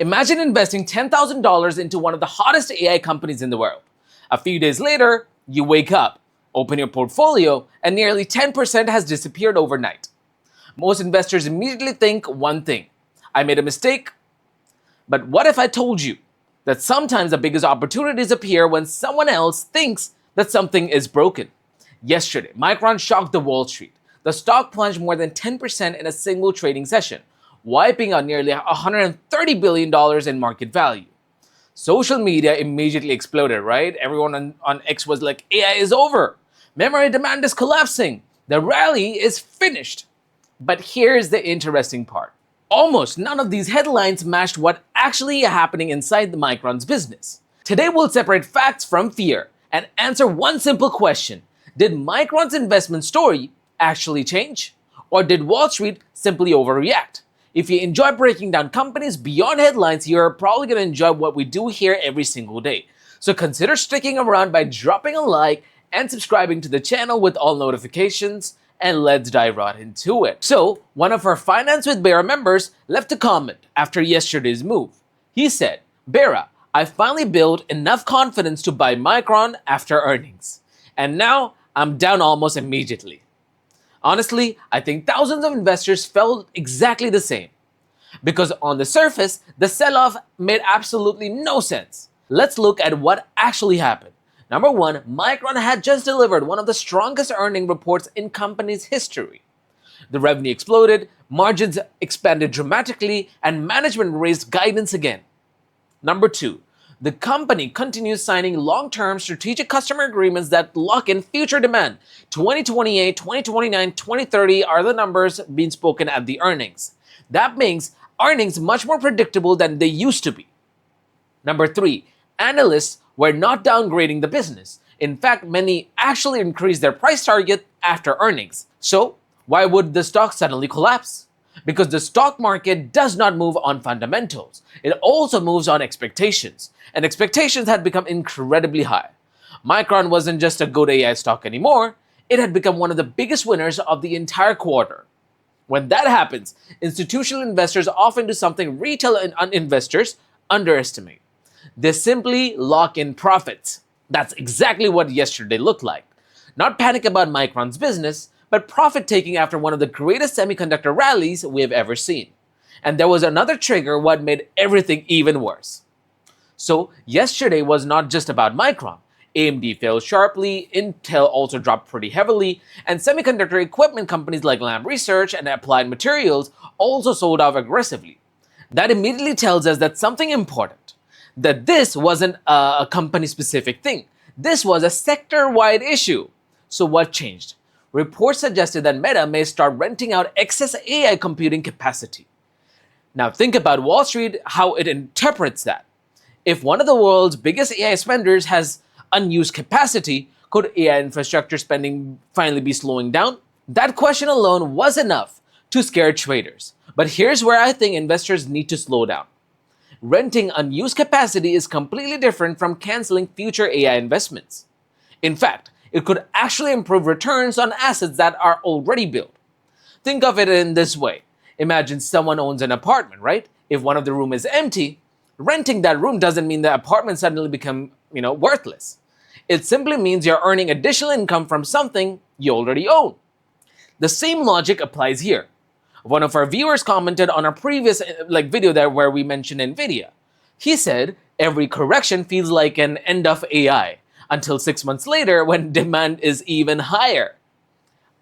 Imagine investing $10,000 into one of the hottest AI companies in the world. A few days later, you wake up, open your portfolio, and nearly 10% has disappeared overnight. Most investors immediately think one thing: I made a mistake. But what if I told you that sometimes the biggest opportunities appear when someone else thinks that something is broken? Yesterday, Micron shocked the Wall Street. The stock plunged more than 10% in a single trading session, wiping out nearly $130 billion in market value. Social media immediately exploded, right? Everyone on X was like, AI is over. Memory demand is collapsing. The rally is finished. But here's the interesting part. Almost none of these headlines matched what actually happening inside the Micron's business. Today we'll separate facts from fear and answer one simple question. Did Micron's investment story actually change? Or did Wall Street simply overreact? If you enjoy breaking down companies beyond headlines, you're probably going to enjoy what we do here every single day. So consider sticking around by dropping a like and subscribing to the channel with all notifications, and let's dive right into it. So, one of our Finance with Bera members left a comment after yesterday's move. He said, "Bera, I finally built enough confidence to buy Micron after earnings. And now I'm down almost immediately." Honestly, I think thousands of investors felt exactly the same. Because on the surface, the sell-off made absolutely no sense. Let's look at what actually happened. Number one, Micron had just delivered one of the strongest earning reports in company's history. The revenue exploded, margins expanded dramatically, and management raised guidance again. Number two, the company continues signing long-term strategic customer agreements that lock in future demand. 2028, 2029, 2030 are the numbers being spoken at the earnings. That makes earnings much more predictable than they used to be. Number three, analysts were not downgrading the business. In fact, many actually increased their price target after earnings. So, why would the stock suddenly collapse? Because the stock market does not move on fundamentals. It also moves on expectations. And expectations had become incredibly high. Micron wasn't just a good AI stock anymore. It had become one of the biggest winners of the entire quarter. When that happens, institutional investors often do something retail investors underestimate. They simply lock in profits. That's exactly what yesterday looked like. Not panic about Micron's business, but profit taking after one of the greatest semiconductor rallies we have ever seen. And there was another trigger what made everything even worse. So yesterday was not just about Micron. AMD fell sharply, Intel also dropped pretty heavily, and semiconductor equipment companies like Lam Research and Applied Materials also sold off aggressively. That immediately tells us that something important, that this wasn't a company-specific thing. This was a sector-wide issue. So what changed? Reports suggested that Meta may start renting out excess AI computing capacity. Now think about Wall Street, how it interprets that. If one of the world's biggest AI spenders has unused capacity, could AI infrastructure spending finally be slowing down? That question alone was enough to scare traders. But here's where I think investors need to slow down. Renting unused capacity is completely different from canceling future AI investments. In fact, it could actually improve returns on assets that are already built. Think of it in this way. Imagine someone owns an apartment, right? If one of the rooms is empty, renting that room doesn't mean the apartment suddenly become, worthless. It simply means you're earning additional income from something you already own. The same logic applies here. One of our viewers commented on our previous video there where we mentioned NVIDIA. He said, every correction feels like an end of AI, until 6 months later when demand is even higher.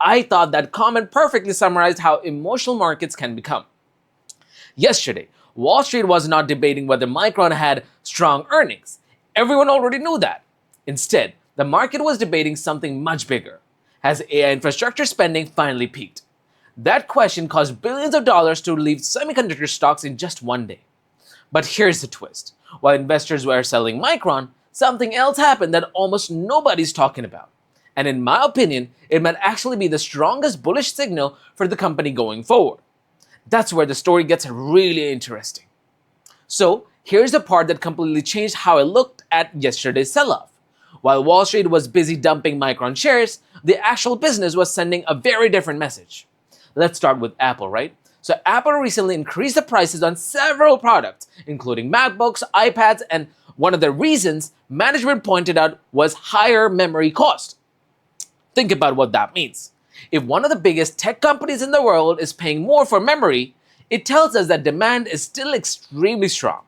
I thought that comment perfectly summarized how emotional markets can become. Yesterday, Wall Street was not debating whether Micron had strong earnings. Everyone already knew that. Instead, the market was debating something much bigger. Has AI infrastructure spending finally peaked? That question caused billions of dollars to leave semiconductor stocks in just one day. But here's the twist. While investors were selling Micron, something else happened that almost nobody's talking about. And in my opinion, it might actually be the strongest bullish signal for the company going forward. That's where the story gets really interesting. So, here's the part that completely changed how I looked at yesterday's sell-off. While Wall Street was busy dumping Micron shares, the actual business was sending a very different message. Let's start with Apple, right? So Apple recently increased the prices on several products, including MacBooks, iPads, and one of the reasons management pointed out was higher memory cost. Think about what that means. If one of the biggest tech companies in the world is paying more for memory, it tells us that demand is still extremely strong.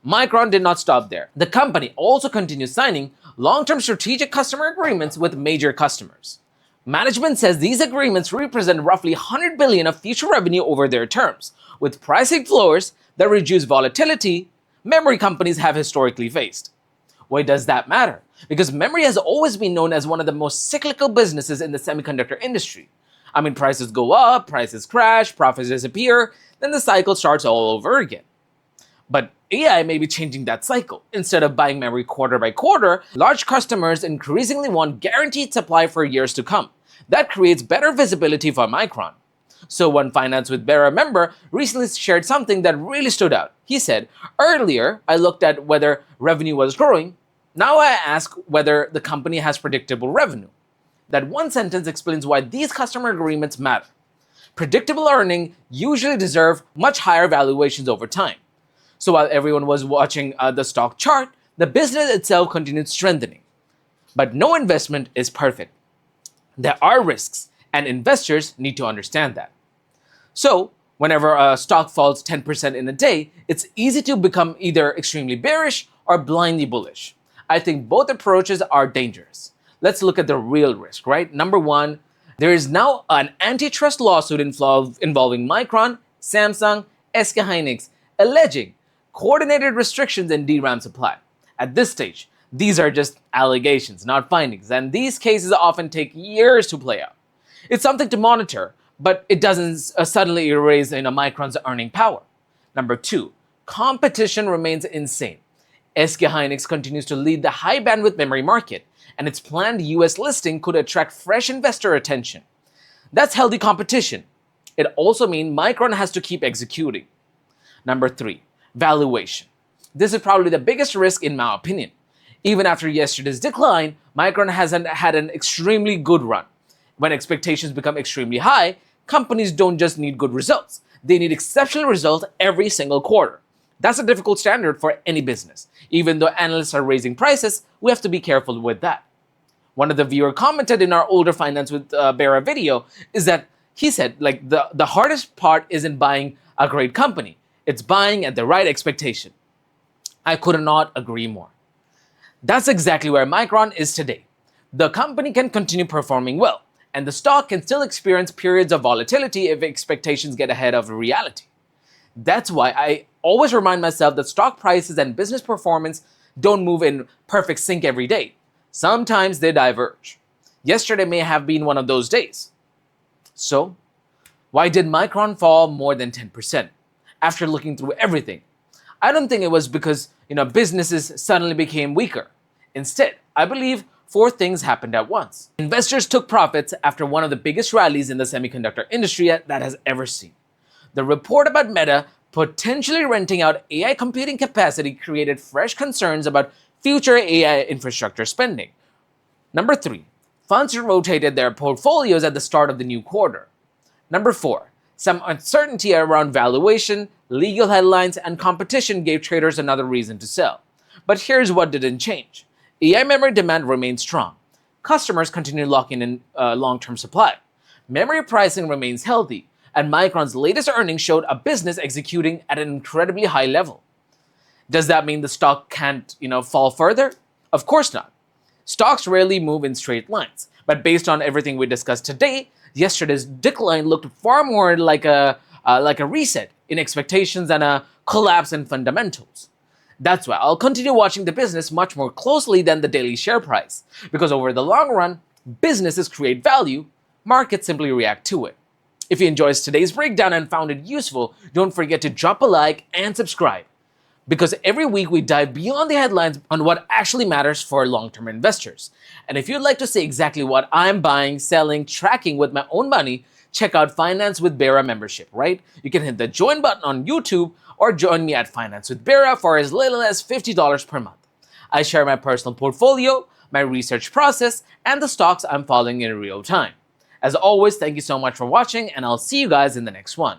Micron did not stop there. The company also continues signing long-term strategic customer agreements with major customers. Management says these agreements represent roughly $100 billion of future revenue over their terms, with pricing floors that reduce volatility memory companies have historically faced. Why does that matter? Because memory has always been known as one of the most cyclical businesses in the semiconductor industry. I mean, prices go up, prices crash, profits disappear, then the cycle starts all over again. But AI may be changing that cycle. Instead of buying memory quarter by quarter, large customers increasingly want guaranteed supply for years to come. That creates better visibility for Micron. So one Finance with Bera member recently shared something that really stood out. He said, "Earlier, I looked at whether revenue was growing. Now I ask whether the company has predictable revenue." That one sentence explains why these customer agreements matter. Predictable earnings usually deserve much higher valuations over time. So while everyone was watching the stock chart, the business itself continued strengthening. But no investment is perfect. There are risks, and investors need to understand that. So, whenever a stock falls 10% in a day, it's easy to become either extremely bearish or blindly bullish. I think both approaches are dangerous. Let's look at the real risk, right? Number one, there is now an antitrust lawsuit involving Micron, Samsung, SK Hynix, alleging coordinated restrictions in DRAM supply. At this stage, these are just allegations, not findings, and these cases often take years to play out. It's something to monitor, but it doesn't suddenly erase Micron's earning power. Number two, competition remains insane. SK Hynix continues to lead the high bandwidth memory market, and its planned US listing could attract fresh investor attention. That's healthy competition. It also means Micron has to keep executing. Number three, valuation. This is probably the biggest risk in my opinion. Even after yesterday's decline, Micron hasn't had an extremely good run. When expectations become extremely high, companies don't just need good results. They need exceptional results every single quarter. That's a difficult standard for any business. Even though analysts are raising prices, we have to be careful with that. One of the viewers commented in our older Finance with Bera video is that he said, the hardest part isn't buying a great company. It's buying at the right expectation. I could not agree more. That's exactly where Micron is today. The company can continue performing well, and the stock can still experience periods of volatility if expectations get ahead of reality. That's why I always remind myself that stock prices and business performance don't move in perfect sync every day. Sometimes they diverge. Yesterday may have been one of those days. So, why did Micron fall more than 10%? After looking through everything, I don't think it was because businesses suddenly became weaker. Instead, I believe four things happened at once. Investors took profits after one of the biggest rallies in the semiconductor industry that has ever seen. The report about Meta potentially renting out AI computing capacity created fresh concerns about future AI infrastructure spending. Number three, funds rotated their portfolios at the start of the new quarter. Number four, some uncertainty around valuation, legal headlines, and competition gave traders another reason to sell. But here's what didn't change. AI memory demand remains strong. Customers continue locking in long-term supply. Memory pricing remains healthy, and Micron's latest earnings showed a business executing at an incredibly high level. Does that mean the stock can't, fall further? Of course not. Stocks rarely move in straight lines, but based on everything we discussed today, yesterday's decline looked far more like a reset in expectations and a collapse in fundamentals. That's why I'll continue watching the business much more closely than the daily share price, because over the long run, businesses create value, markets simply react to it. If you enjoyed today's breakdown and found it useful, don't forget to drop a like and subscribe, because every week we dive beyond the headlines on what actually matters for long-term investors. And if you'd like to see exactly what I'm buying, selling, tracking with my own money, check out Finance with Bera membership, right? You can hit the join button on YouTube or join me at Finance with Bera for as little as $50 per month. I share my personal portfolio, my research process, and the stocks I'm following in real time. As always, thank you so much for watching, and I'll see you guys in the next one.